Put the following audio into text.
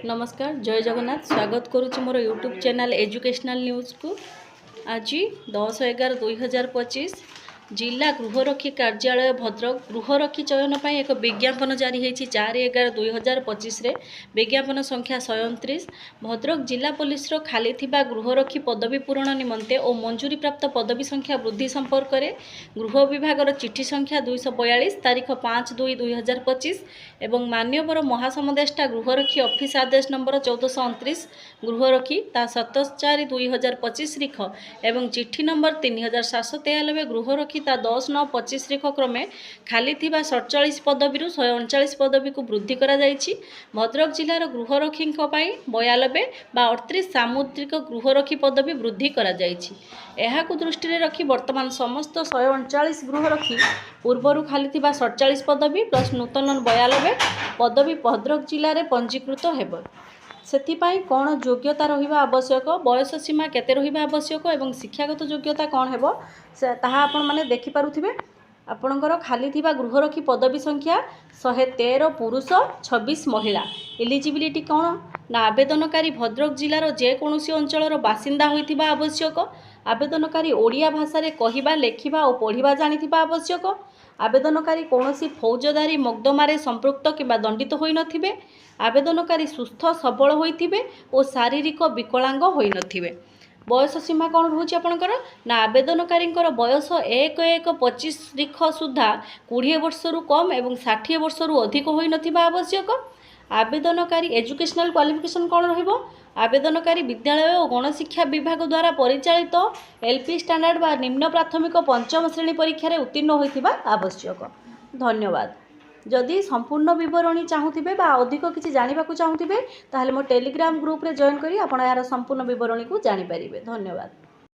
नमस्कार जय जगन्नाथ स्वागत करुच्ची मोर यूट्यूब चैनल एजुकेशनल न्यूज़ को। आज 10/11/2025 जिला गृहरक्षी कार्यालय भद्रक गृहरक्षी चयन पर एक विज्ञापन जारी होती 4/11/2025 विज्ञापन संख्या 129 भद्रक जिला पुलिस खाली गृहरक्षी पदवी पूरण निमंते और मंजूरी प्राप्त पदवी संख्या वृद्धि संपर्क में गृह विभाग चिठी संख्या 242 तारीख 5/2/2025 एवं मान्यवर महासमदेष्टा गृहरक्षी ऑफिस आदेश नंबर 1429 गृहरक्षी ता 27/4/2025 रिख एवं चिठी नंबर 3793 गृहरक्षी ता 10/9/25 रिख क्रमे खाली 47 पदवी 139 पदवी को वृद्धि करा जायछि। भद्रक जिलार गृहरक्षी 92 बा 38 सामुद्रिक गृहरक्षी पदवी वृद्धि करा जायछि। एहाकु दृष्टि रे रखी वर्तमान समस्त 139 गृहरक्षी पूर्वर खाली 47 पदवी प्लस नूतन 92 पदवी भद्रक जिले में पंजीकृत हेब। सेथिपाई कौन योग्यता रहिबा आवश्यक, बयस सीमा केते रहिबा आवश्यक एवं शिक्षागत योग्यता कौन हेबो ताहा आपण माने देखि पारुथिबे। आपणकर खाली थिबा गृहरक्षी पदवी संख्या 113 पुरुष 26 महिला। एलिजिबिलिटी कौन ना आवेदनकारी भद्रक जिलार जेकोसी अंचलर बासिंदा होइथिबा आवश्यक। आवेदनकारी ओडिया भाषा रे कहिबा लेखिबा और पढ़िबा जानिथिबा आवश्यक। आवेदनकारी कौनसी फौजदारी मकदमारे संपृक्त किंबा दंडित होई नथिबे। आवेदनकारी सुस्थ सबल होइथिबे और शारीरिक विकलांग होई नथिबे। बयस सीमा कौन रोचे आपणकर ना आवेदनकारी बयस 1/1/25 रिख सुधा 20 वर्ष रु कम एवं 60 वर्ष रु अधिक होई नथिबा आवश्यक। आवेदनकारी एजुकेशनल क्वालिफिकेशन कौन रहिबो। आवेदनकारी विद्यालय और गणशिक्षा विभाग द्वारा परिचालित एलपी स्टैंडर्ड बा निम्न प्राथमिक पंचम श्रेणी परीक्षा उत्तीर्ण होइथिबा आवश्यक। धन्यवाद। जदि संपूर्ण विवरणी चाहूथिबे बा अधिक किछि जानिबाकू चाहूथिबे ताहले मो टेलीग्राम ग्रुप रे जॉइन करी आपण यार संपूर्ण विवरणी को जानि परिबे। धन्यवाद।